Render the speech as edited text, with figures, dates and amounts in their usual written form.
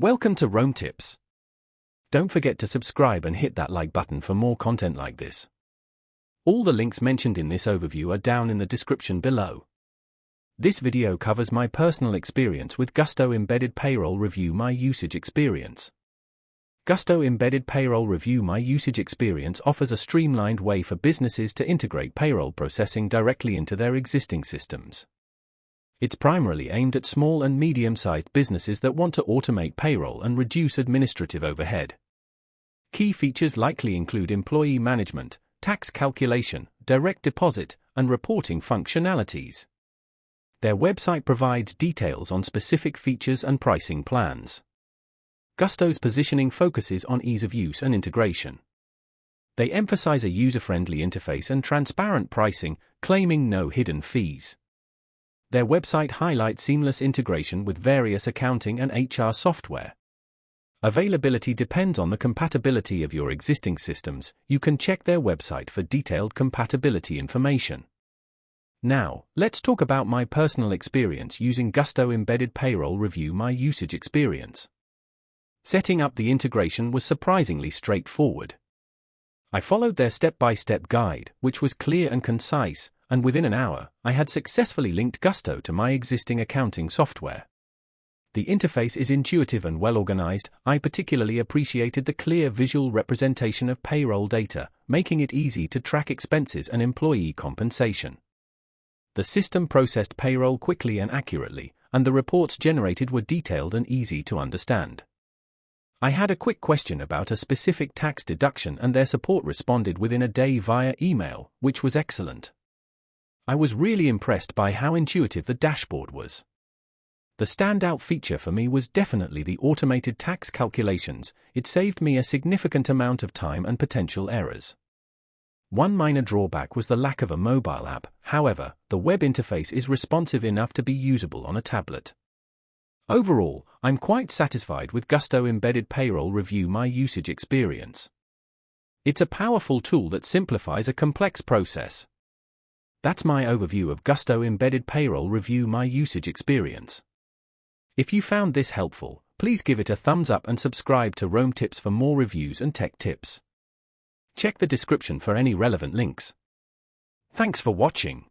Welcome to Rome Tips. Don't forget to subscribe and hit that like button for more content like this. All the links mentioned in this overview are down in the description below. This video covers my personal experience with Gusto Embedded Payroll Review My Usage Experience. Gusto Embedded Payroll Review My Usage Experience offers a streamlined way for businesses to integrate payroll processing directly into their existing systems. It's primarily aimed at small and medium-sized businesses that want to automate payroll and reduce administrative overhead. Key features likely include employee management, tax calculation, direct deposit, and reporting functionalities. Their website provides details on specific features and pricing plans. Gusto's positioning focuses on ease of use and integration. They emphasize a user-friendly interface and transparent pricing, claiming no hidden fees. Their website highlights seamless integration with various accounting and HR software. Availability depends on the compatibility of your existing systems. You can check their website for detailed compatibility information. Now, let's talk about my personal experience using Gusto Embedded Payroll Review My Usage Experience. Setting up the integration was surprisingly straightforward. I followed their step-by-step guide, which was clear and concise, and within an hour, I had successfully linked Gusto to my existing accounting software. The interface is intuitive and well-organized. I particularly appreciated the clear visual representation of payroll data, making it easy to track expenses and employee compensation. The system processed payroll quickly and accurately, and the reports generated were detailed and easy to understand. I had a quick question about a specific tax deduction and their support responded within a day via email, which was excellent. I was really impressed by how intuitive the dashboard was. The standout feature for me was definitely the automated tax calculations. It saved me a significant amount of time and potential errors. One minor drawback was the lack of a mobile app. However, the web interface is responsive enough to be usable on a tablet. Overall, I'm quite satisfied with Gusto Embedded Payroll Review My Usage Experience. It's a powerful tool that simplifies a complex process. That's my overview of Gusto Embedded Payroll Review My Usage Experience. If you found this helpful, please give it a thumbs up and subscribe to Rome Tips for more reviews and tech tips. Check the description for any relevant links. Thanks for watching.